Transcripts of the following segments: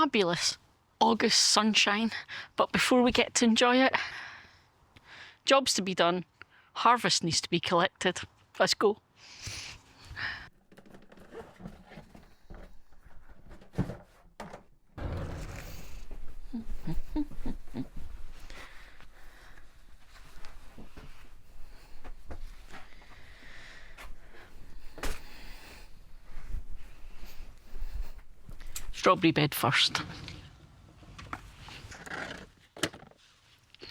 fabulous August sunshine, but before we get to enjoy it, jobs to be done, harvest needs to be collected. Let's go. Strawberry bed first.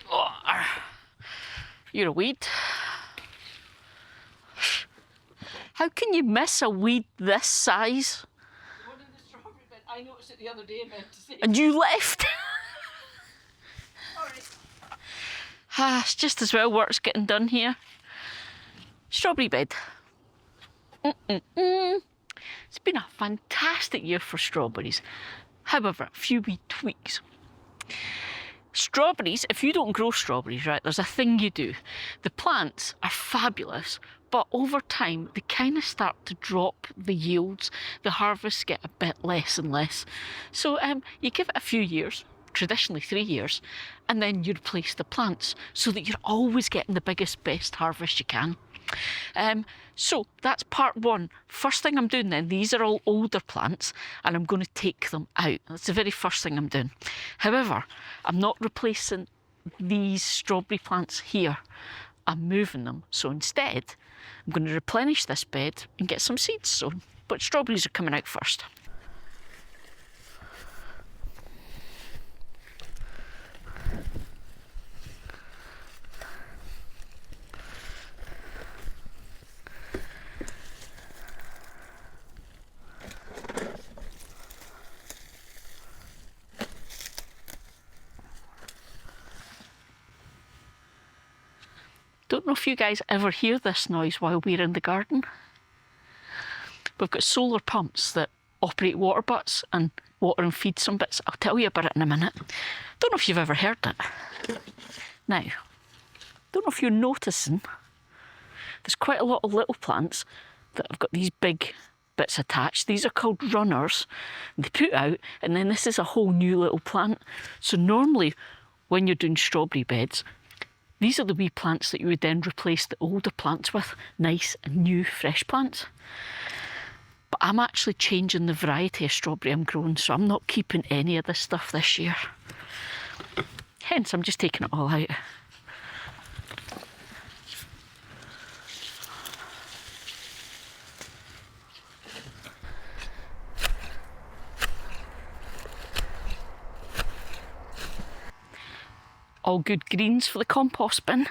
Oh, you're a weed. How can you miss a weed this size? The one in the strawberry bed, I noticed it the other day and meant to say. And you left? Sorry. It's just as well work's getting done here. Strawberry bed. It's been a fantastic year for strawberries. However, a few wee tweaks. Strawberries, if you don't grow strawberries, right, there's a thing you do. The plants are fabulous, but over time, they kind of start to drop the yields. The harvests get a bit less and less. So you give it a few years, traditionally 3 years, and then you replace the plants so that you're always getting the biggest, best harvest you can. So that's part one. First thing I'm doing then, these are all older plants and I'm going to take them out. That's the very first thing I'm doing. However, I'm not replacing these strawberry plants here. I'm moving them. So instead, I'm going to replenish this bed and get some seeds sown. But strawberries are coming out first. Don't know if you guys ever hear this noise while we're in the garden. We've got solar pumps that operate water butts and water and feed some bits. I'll tell you about it in a minute. Don't know if you've ever heard it. Now, don't know if you're noticing, there's quite a lot of little plants that have got these big bits attached. These are called runners. They put out, and then this is a whole new little plant. So normally, when you're doing strawberry beds, these are the wee plants that you would then replace the older plants with, nice and new fresh plants. But I'm actually changing the variety of strawberry I'm growing, so I'm not keeping any of this stuff this year. Hence, I'm just taking it all out. All good greens for the compost bin.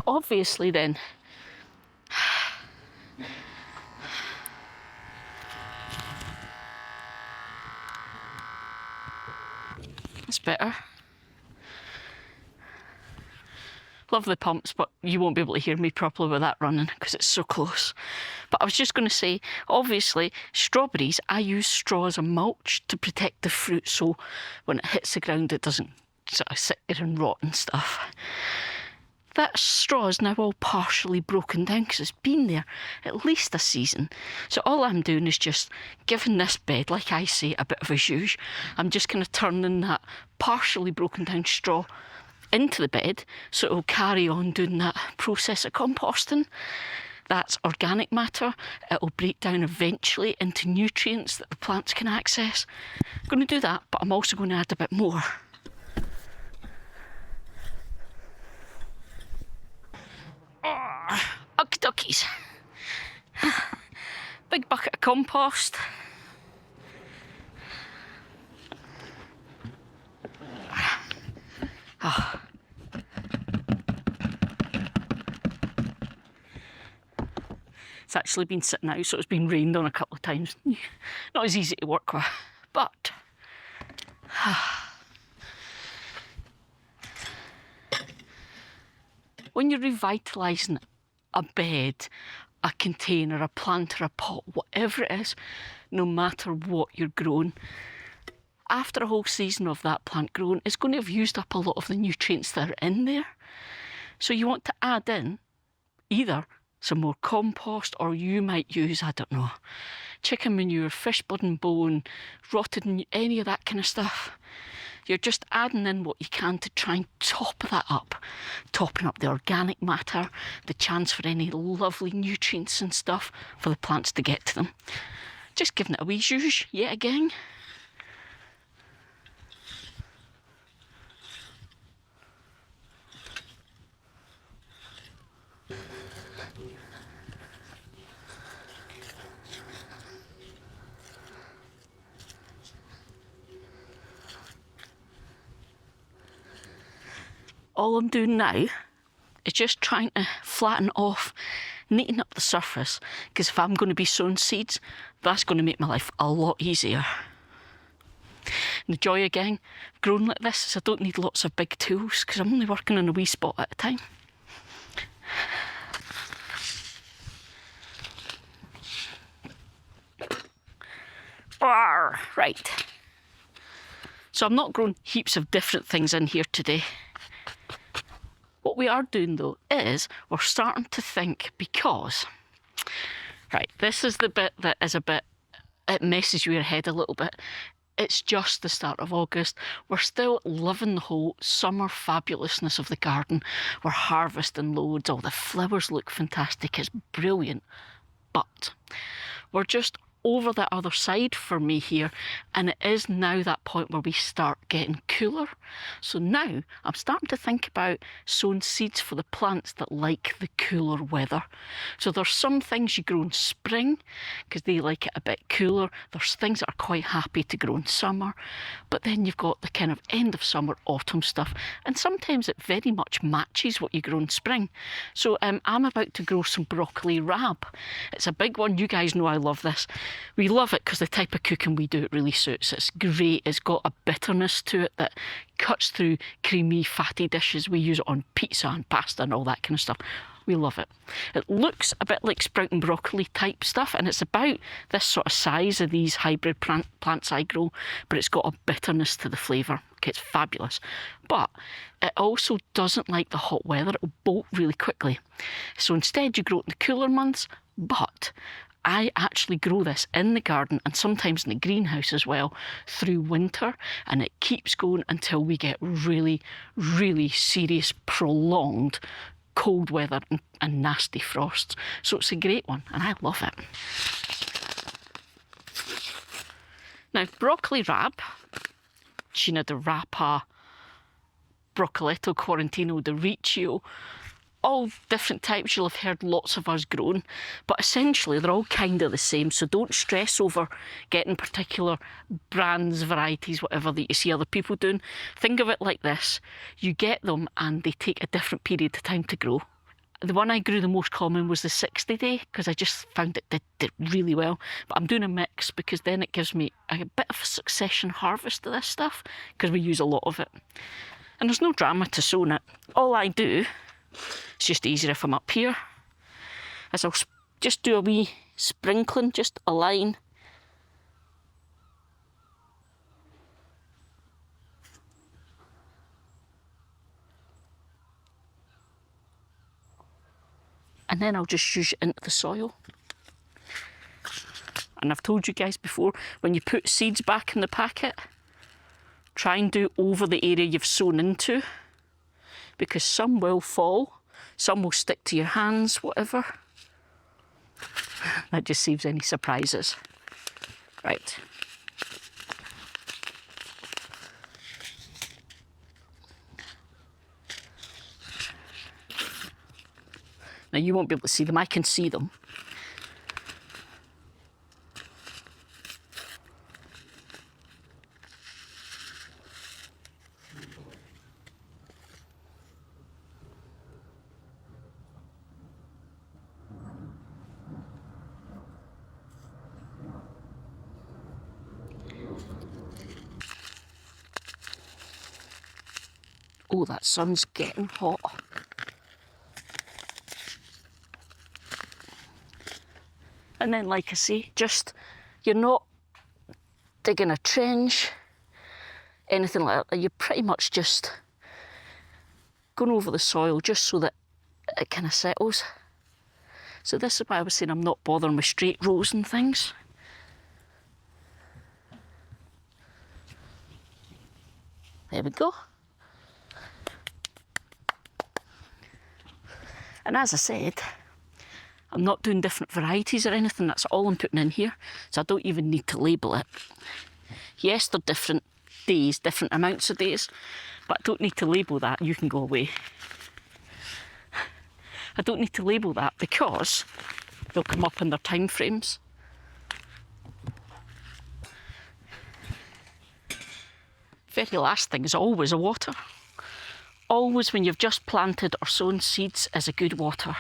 Obviously then, it's better. Love the pumps, but you won't be able to hear me properly with that running because it's so close. But I was just going to say, obviously, strawberries, I use straw as a mulch to protect the fruit, so when it hits the ground, it doesn't sort of sit there and rot and stuff. That straw is now all partially broken down because it's been there at least a season. So all I'm doing is just giving this bed, like I say, a bit of a zhuzh. I'm just kind of turning that partially broken down straw into the bed so it will carry on doing that process of composting. That's organic matter. It will break down eventually into nutrients that the plants can access. I'm going to do that, but I'm also going to add a bit more. Okie dokies. Big bucket of compost. Oh. It's actually been sitting out, so it's been rained on a couple of times. Not as easy to work with, but when you're revitalising a bed, a container, a plant or a pot, whatever it is, no matter what you're growing, after a whole season of that plant growing, it's going to have used up a lot of the nutrients that are in there. So you want to add in either some more compost, or you might use, I don't know, chicken manure, fish blood and bone, rotted, any of that kind of stuff. You're just adding in what you can to try and top that up, topping up the organic matter, the chance for any lovely nutrients and stuff for the plants to get to them. Just giving it a wee zhuzh yet again. All I'm doing now is just trying to flatten off, neaten up the surface, because if I'm going to be sowing seeds, that's going to make my life a lot easier. And the joy again, growing like this, is I don't need lots of big tools, because I'm only working on a wee spot at a time. Right. So I'm not growing heaps of different things in here today. What we are doing though is we're starting to think, because, right, this is the bit that is a bit, it messes your head a little bit. It's just the start of August. We're still loving the whole summer fabulousness of the garden. We're harvesting loads, all the flowers look fantastic, it's brilliant. But we're just over the other side for me here, and it is now that point where we start getting cooler. So now I'm starting to think about sowing seeds for the plants that like the cooler weather. So there's some things you grow in spring because they like it a bit cooler. There's things that are quite happy to grow in summer, but then you've got the kind of end of summer, autumn stuff, and sometimes it very much matches what you grow in spring. So I'm about to grow some broccoli raab. It's a big one. You guys know I love this. We love it because the type of cooking we do, it really suits. It's great. It's got a bitterness to it that cuts through creamy, fatty dishes. We use it on pizza and pasta and all that kind of stuff. We love it. It looks a bit like sprouting broccoli type stuff, and it's about this sort of size of these hybrid plants I grow, but it's got a bitterness to the flavour. Okay, it's fabulous. But it also doesn't like the hot weather. It'll bolt really quickly. So instead you grow it in the cooler months, but I actually grow this in the garden and sometimes in the greenhouse as well through winter, and it keeps going until we get really, really serious, prolonged cold weather and nasty frosts. So it's a great one and I love it. Now, broccoli raab, Cina de rapa, Broccoletto Quarantino de Riccio, all different types you'll have heard lots of us growing, but essentially they're all kind of the same, so don't stress over getting particular brands, varieties, whatever that you see other people doing. Think of it like this: you get them and they take a different period of time to grow. The one I grew the most common was the 60-day because I just found it did really well, but I'm doing a mix because then it gives me a bit of a succession harvest of this stuff because we use a lot of it. And there's no drama to sowing it. All I do, it's just easier if I'm up here, as I'll just do a wee sprinkling, just a line. And then I'll just zhuzh it into the soil. And I've told you guys before, when you put seeds back in the packet, try and do over the area you've sown into, because some will fall, some will stick to your hands, whatever. That just saves any surprises. Right. Now you won't be able to see them, I can see them. Oh, that sun's getting hot. And then, like I say, just, you're not digging a trench, anything like that, you're pretty much just going over the soil just so that it kind of settles. So this is why I was saying I'm not bothering with straight rows and things. There we go. And as I said, I'm not doing different varieties or anything, that's all I'm putting in here, so I don't even need to label it. Yes, they're different days, different amounts of days, but I don't need to label that. You can go away. I don't need to label that because they'll come up in their time frames. Very last thing is always a water. Always when you've just planted or sown seeds is a good water.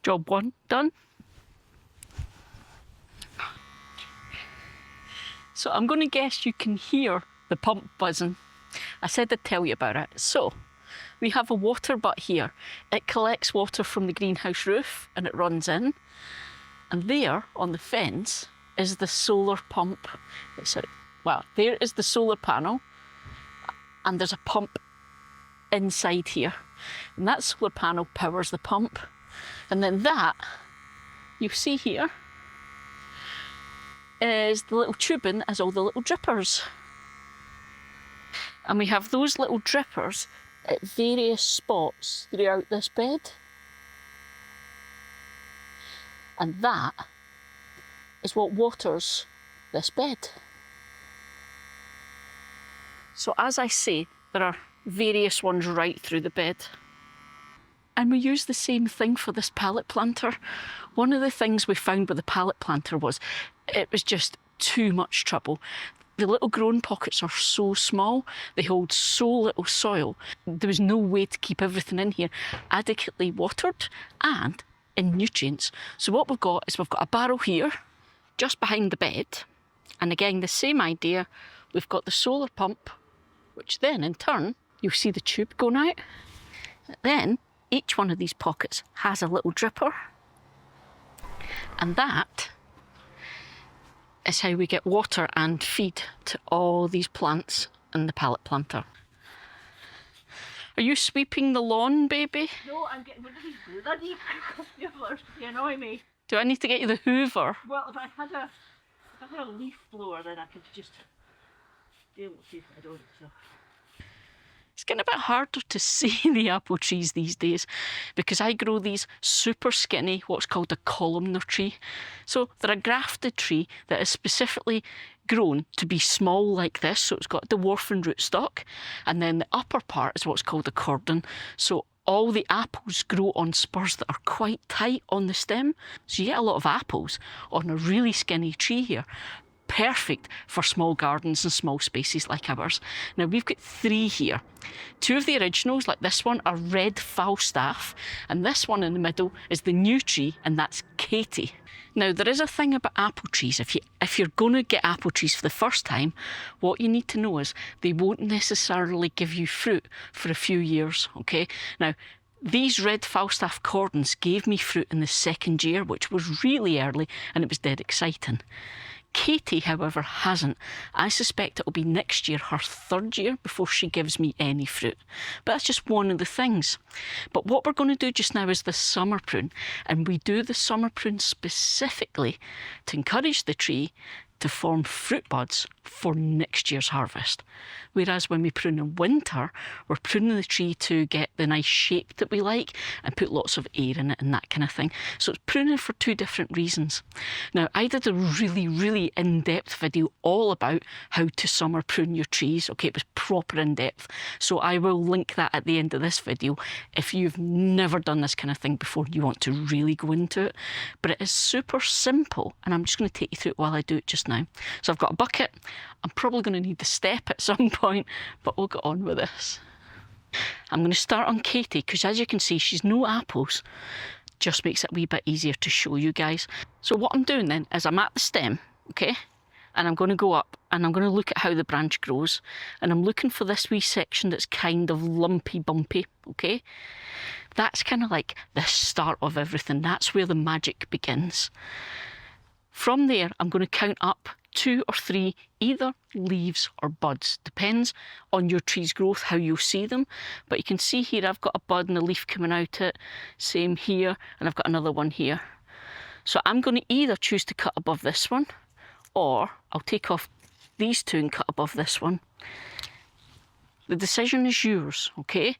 Job 1 done. So I'm going to guess you can hear the pump buzzing. I said I'd tell you about it. So we have a water butt here. It collects water from the greenhouse roof and it runs in. And there on the fence is the solar pump. Well, there is the solar panel and there's a pump inside here. And that solar panel powers the pump. And then that, you see here, is the little tubing as all the little drippers. And we have those little drippers at various spots throughout this bed. And that is what waters this bed. So as I say, there are various ones right through the bed. And we use the same thing for this pallet planter. One of the things we found with the pallet planter was it was just too much trouble. The little growing pockets are so small, they hold so little soil. There was no way to keep everything in here adequately watered and in nutrients. So what we've got is we've got a barrel here, just behind the bed. And again, the same idea, we've got the solar pump, which then in turn, you'll see the tube going out. Then each one of these pockets has a little dripper. And that is how we get water and feed to all these plants in the pallet planter. Are you sweeping the lawn, baby? No, I'm getting rid of these bloody hoovers. They annoy me. Do I need to get you the hoover? Well, if I had a leaf blower, then I could just deal with it. I don't. So. It's getting a bit harder to see the apple trees these days because I grow these super skinny, what's called a columnar tree. So they're a grafted tree that is specifically grown to be small like this. So it's got dwarfing rootstock, and then the upper part is what's called a cordon. So all the apples grow on spurs that are quite tight on the stem. So you get a lot of apples on a really skinny tree here. Perfect for small gardens and small spaces like ours. Now we've got 3 here. 2 of the originals, like this one, are red Falstaff, and this one in the middle is the new tree, and that's Katie. Now there is a thing about apple trees. If you're going to get apple trees for the first time, what you need to know is they won't necessarily give you fruit for a few years, okay? Now, these red Falstaff cordons gave me fruit in the 2nd year, which was really early, and it was dead exciting. Katie, however, hasn't. I suspect it'll be next year, her 3rd year, before she gives me any fruit. But that's just one of the things. But what we're going to do just now is the summer prune. And we do the summer prune specifically to encourage the tree to form fruit buds for next year's harvest. Whereas when we prune in winter, we're pruning the tree to get the nice shape that we like and put lots of air in it and that kind of thing. So it's pruning for 2 different reasons. Now, I did a really, really in-depth video all about how to summer prune your trees. Okay, it was proper in-depth. So I will link that at the end of this video if you've never done this kind of thing before, you want to really go into it. But it is super simple, and I'm just going to take you through it while I do it just now. So I've got a bucket. I'm probably going to need the step at some point, but we'll get on with this. I'm going to start on Katie because, as you can see, she's no apples. Just makes it a wee bit easier to show you guys. So what I'm doing then is I'm at the stem, okay? and I'm going to go up and I'm going to look at how the branch grows, and I'm looking for this wee section that's kind of lumpy bumpy, okay? That's kind of like the start of everything. That's where the magic begins. From there, I'm going to count up 2 or 3 either leaves or buds. Depends on your tree's growth, how you'll see them. But you can see here I've got a bud and a leaf coming out it. Same here, and I've got another one here. So I'm going to either choose to cut above this one, or I'll take off these 2 and cut above this one. The decision is yours, okay?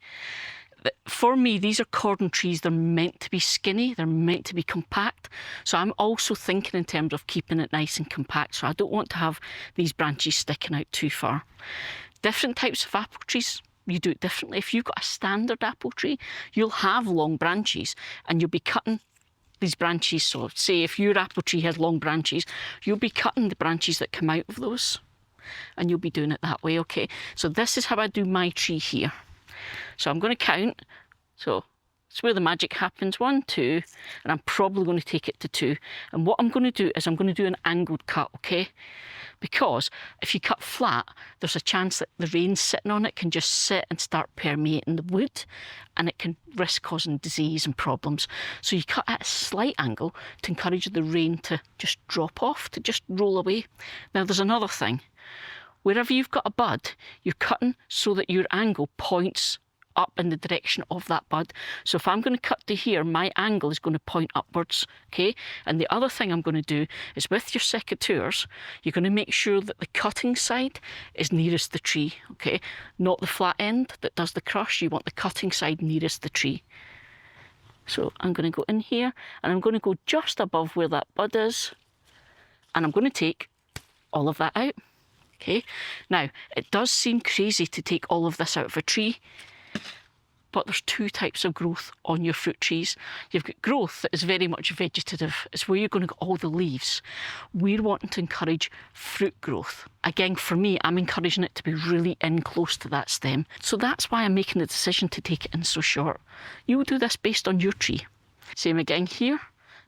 For me, these are cordon trees. They're meant to be skinny. They're meant to be compact. So I'm also thinking in terms of keeping it nice and compact. So I don't want to have these branches sticking out too far. Different types of apple trees, you do it differently. If you've got a standard apple tree, you'll have long branches and you'll be cutting these branches. So say if your apple tree has long branches, you'll be cutting the branches that come out of those, and you'll be doing it that way, okay? So this is how I do my tree here. So I'm going to count. So it's where the magic happens. 1, 2, and I'm probably going to take it to 2. And what I'm going to do is I'm going to do an angled cut, okay? Because if you cut flat, there's a chance that the rain sitting on it can just sit and start permeating the wood, and it can risk causing disease and problems. So you cut at a slight angle to encourage the rain to just drop off, to just roll away. Now there's another thing. Wherever you've got a bud, you're cutting so that your angle points up in the direction of that bud. So if I'm going to cut to here, my angle is going to point upwards, okay? And the other thing I'm going to do is with your secateurs, you're going to make sure that the cutting side is nearest the tree, okay? Not the flat end that does the crush. You want the cutting side nearest the tree. So I'm going to go in here, and I'm going to go just above where that bud is, and I'm going to take all of that out. Okay, now it does seem crazy to take all of this out of a tree, but there's 2 types of growth on your fruit trees. You've got growth that is very much vegetative. It's where you're going to get all the leaves. We're wanting to encourage fruit growth. Again, for me, I'm encouraging it to be really in close to that stem. So that's why I'm making the decision to take it in so short. You'll do this based on your tree. Same again here.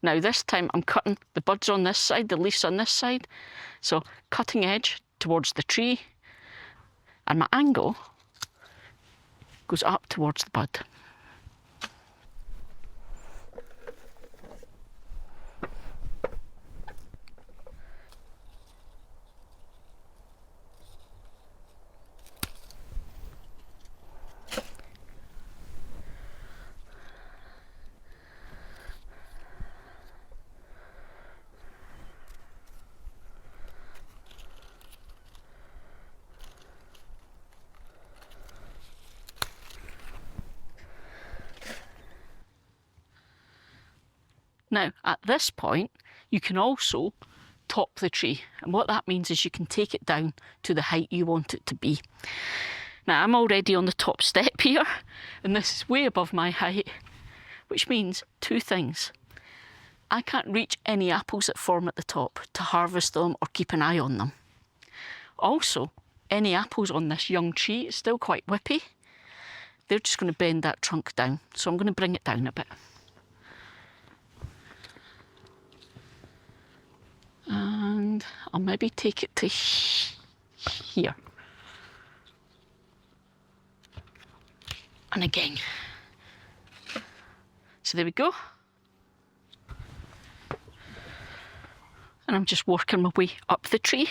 Now this time I'm cutting the buds on this side, the leaves on this side. So cutting edge towards the tree, and my angle goes up towards the bud. Now, at this point, you can also top the tree. And what that means is you can take it down to the height you want it to be. Now, I'm already on the top step here, and this is way above my height, which means 2 things. I can't reach any apples that form at the top to harvest them or keep an eye on them. Also, any apples on this young tree is still quite whippy. They're just going to bend that trunk down. So I'm going to bring it down a bit. And I'll maybe take it to here. And again. So there we go. And I'm just working my way up the tree.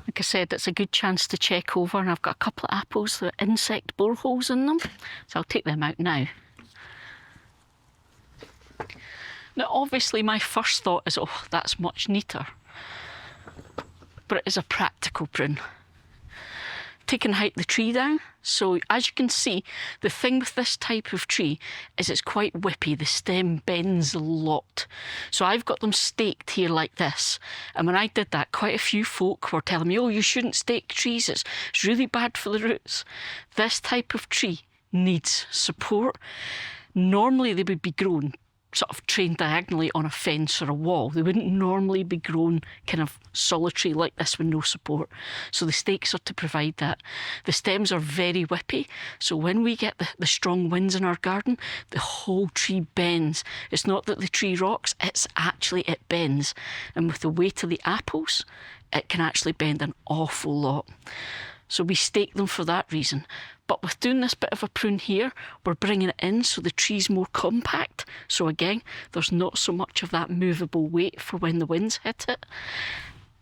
Like I said, it's a good chance to check over, and I've got a couple of apples with insect boreholes in them, so I'll take them out now. Now obviously my first thought is, oh, that's much neater, but it is a practical prune. Taking height the tree down, so as you can see, the thing with this type of tree is it's quite whippy. The stem bends a lot, so I've got them staked here like this. And when I did that, quite a few folk were telling me, oh, you shouldn't stake trees, it's really bad for the roots. This type of tree needs support. Normally they would be grown sort of trained diagonally on a fence or a wall. They wouldn't normally be grown kind of solitary like this with no support. So the stakes are to provide that. The stems are very whippy, so when we get the strong winds in our garden, the whole tree bends. It's not that the tree rocks, it's actually it bends. And with the weight of the apples, it can actually bend an awful lot. So we stake them for that reason. But with doing this bit of a prune here, we're bringing it in so the tree's more compact. So again, there's not so much of that movable weight for when the winds hit it.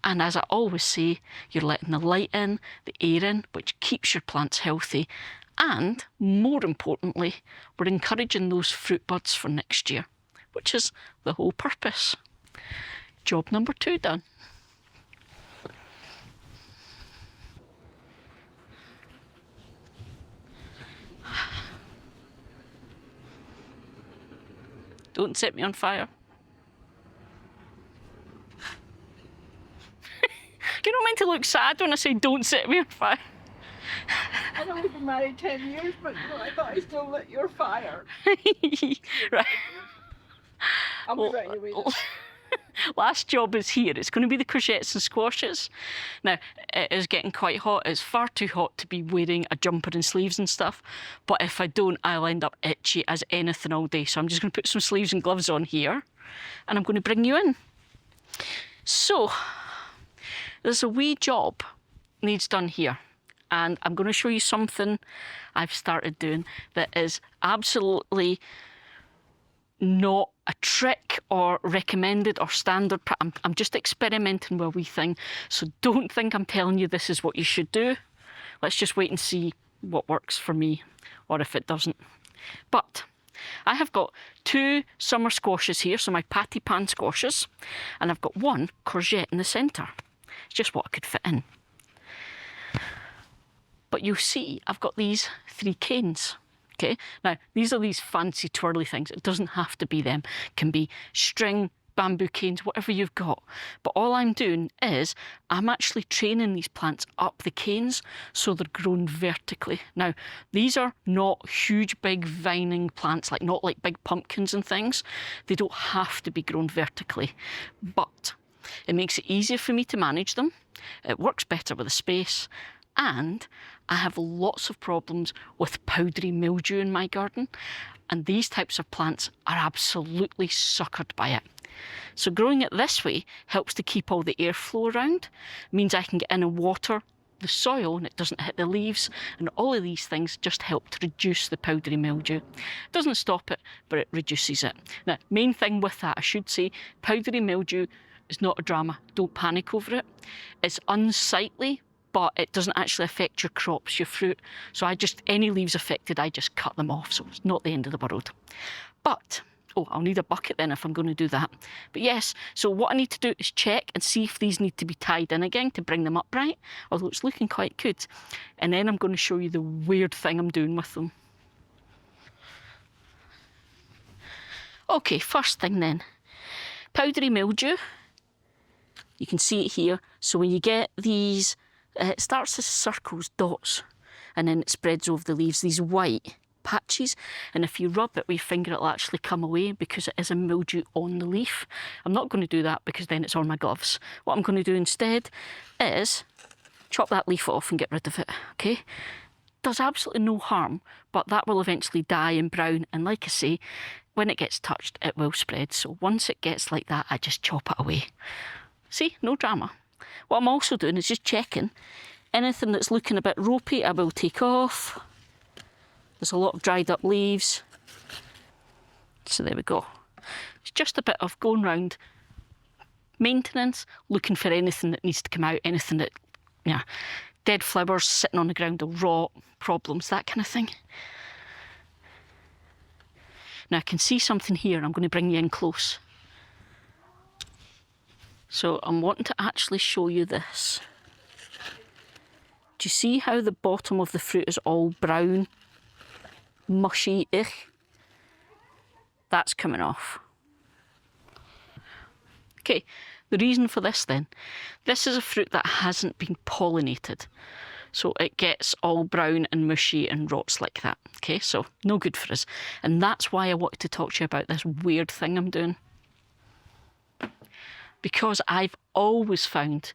And as I always say, you're letting the light in, the air in, which keeps your plants healthy. And more importantly, we're encouraging those fruit buds for next year, which is the whole purpose. Job number 2 done. Don't set me on fire. You're not meant to look sad when I say don't set me on fire. I've only been married 10 years, but I thought I still lit your fire. Right. I'll be right away. Last job is here. It's going to be the courgettes and squashes. Now, it is getting quite hot. It's far too hot to be wearing a jumper and sleeves and stuff. But if I don't, I'll end up itchy as anything all day. So I'm just going to put some sleeves and gloves on here. And I'm going to bring you in. So, there's a wee job needs done here. And I'm going to show you something I've started doing that is absolutely not a trick or recommended or standard. I'm just experimenting with a wee thing. So don't think I'm telling you this is what you should do. Let's just wait and see what works for me or if it doesn't. But I have got 2 summer squashes here, so my patty pan squashes, and I've got 1 courgette in the centre. It's just what I could fit in. But you'll see I've got these 3 canes. Okay, now these are these fancy twirly things. It doesn't have to be them. It can be string, bamboo canes, whatever you've got. But all I'm doing is I'm actually training these plants up the canes so they're grown vertically. Now, these are not huge, big vining plants, not like big pumpkins and things. They don't have to be grown vertically, but it makes it easier for me to manage them. It works better with the space. And I have lots of problems with powdery mildew in my garden, and these types of plants are absolutely suckered by it. So growing it this way helps to keep all the airflow around, means I can get in and water the soil and it doesn't hit the leaves, and all of these things just help to reduce the powdery mildew. It doesn't stop it, but it reduces it. Now, main thing with that, I should say, powdery mildew is not a drama. Don't panic over it. It's unsightly, but it doesn't actually affect your crops, your fruit. So any leaves affected, I just cut them off. So it's not the end of the world. But, I'll need a bucket then if I'm going to do that. But yes, so what I need to do is check and see if these need to be tied in again to bring them upright, although it's looking quite good. And then I'm going to show you the weird thing I'm doing with them. Okay, first thing then. Powdery mildew. You can see it here. So when you get these, it starts as circles, dots, and then it spreads over the leaves, these white patches, and if you rub it with your finger it'll actually come away because it is a mildew on the leaf. I'm not going to do that because then it's on my gloves. What I'm going to do instead is chop that leaf off and get rid of it, okay? Does absolutely no harm, but that will eventually die and brown, and like I say, when it gets touched it will spread. So once it gets like that, I just chop it away. See, no drama. What I'm also doing is just checking anything that's looking a bit ropey I will take off. There's a lot of dried up leaves. So there we go. It's just a bit of going round maintenance, looking for anything that needs to come out, anything that, dead flowers sitting on the ground will rot, problems, that kind of thing. Now I can see something here and I'm going to bring you in close. So I'm wanting to actually show you this. Do you see how the bottom of the fruit is all brown, mushy-ish? That's coming off. Okay, the reason for this then. This is a fruit that hasn't been pollinated. So it gets all brown and mushy and rots like that. Okay, so no good for us. And that's why I wanted to talk to you about this weird thing I'm doing. Because I've always found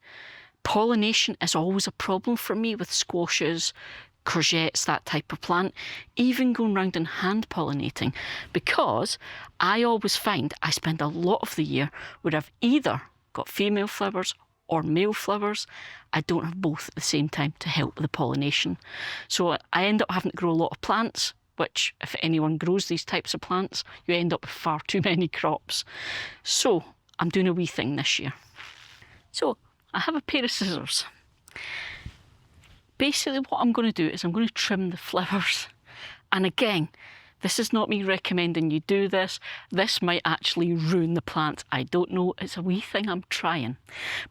pollination is always a problem for me with squashes, courgettes, that type of plant, even going round and hand pollinating, because I always find I spend a lot of the year where I've either got female flowers or male flowers. I don't have both at the same time to help with the pollination. So I end up having to grow a lot of plants, which if anyone grows these types of plants, you end up with far too many crops. So I'm doing a wee thing this year. So I have a pair of scissors. Basically what I'm going to do is I'm going to trim the flowers. And again, this is not me recommending you do this. This might actually ruin the plant. I don't know. It's a wee thing I'm trying.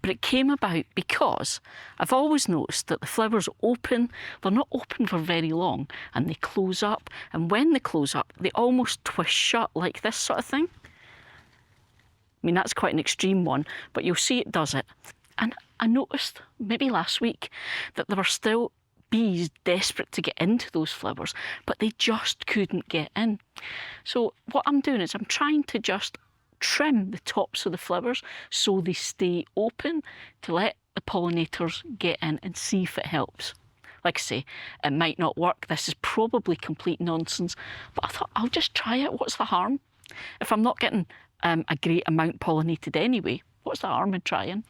But it came about because I've always noticed that the flowers open, they're not open for very long, and they close up. And when they close up, they almost twist shut like this sort of thing. I mean, that's quite an extreme one, but you'll see it does it. And I noticed, maybe last week, that there were still bees desperate to get into those flowers, but they just couldn't get in. So what I'm doing is I'm trying to just trim the tops of the flowers so they stay open to let the pollinators get in and see if it helps. Like I say, it might not work. This is probably complete nonsense, but I thought I'll just try it. What's the harm? If I'm not getting a great amount pollinated anyway, what's the harm in trying?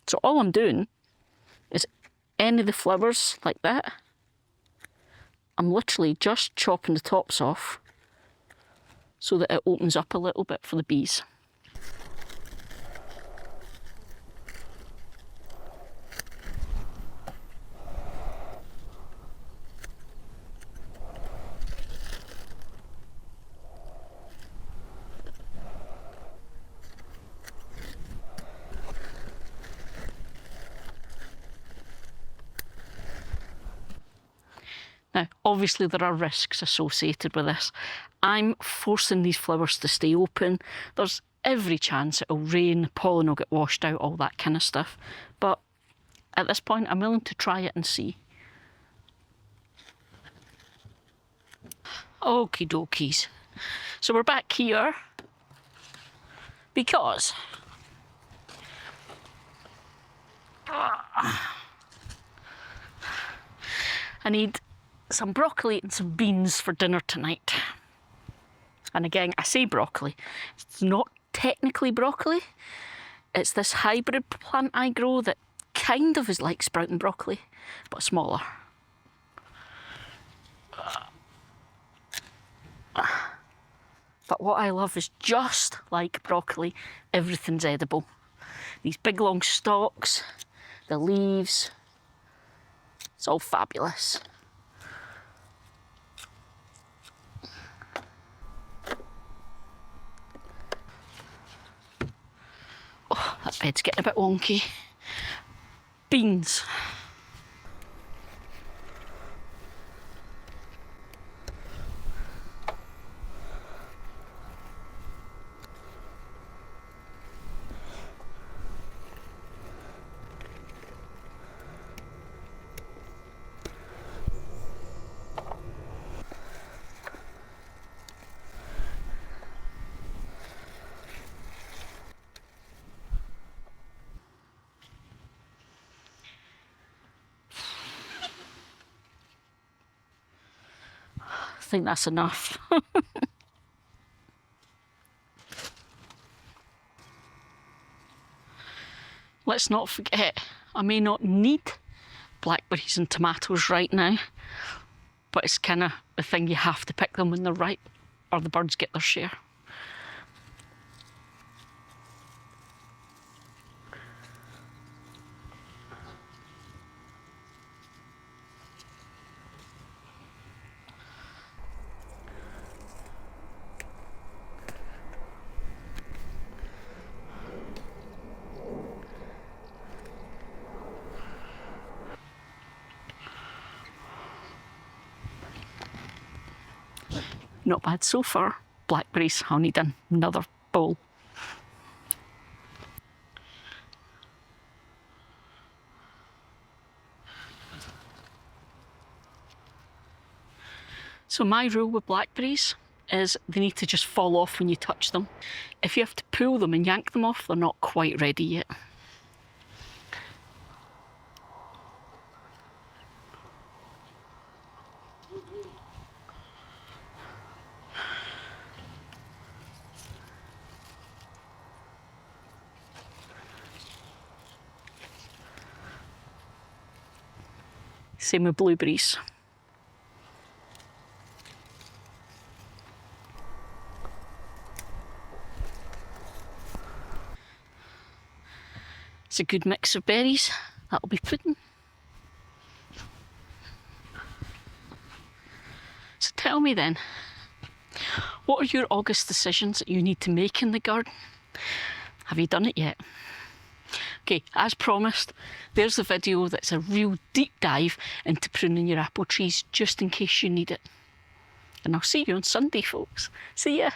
So all I'm doing is any of the flowers like that, I'm literally just chopping the tops off so that it opens up a little bit for the bees. Now, obviously there are risks associated with this. I'm forcing these flowers to stay open. There's every chance it'll rain, pollen will get washed out, all that kind of stuff. But at this point, I'm willing to try it and see. Okie dokies. So we're back here because I need some broccoli and some beans for dinner tonight. And again, I say broccoli. It's not technically broccoli. It's this hybrid plant I grow that kind of is like sprouting broccoli, but smaller. But what I love is just like broccoli, everything's edible. These big long stalks, the leaves, it's all fabulous. Oh, that bed's getting a bit wonky. Beans. I think that's enough. Let's not forget, I may not need blackberries and tomatoes right now, but it's kind of the thing, you have to pick them when they're ripe or the birds get their share. Not bad so far. Blackberries, I'll need another bowl. So my rule with blackberries is they need to just fall off when you touch them. If you have to pull them and yank them off, they're not quite ready yet. Same with blueberries. It's a good mix of berries. That'll be pudding. So tell me then, what are your August decisions that you need to make in the garden? Have you done it yet? Okay, as promised, there's the video that's a real deep dive into pruning your apple trees, just in case you need it. And I'll see you on Sunday, folks. See ya.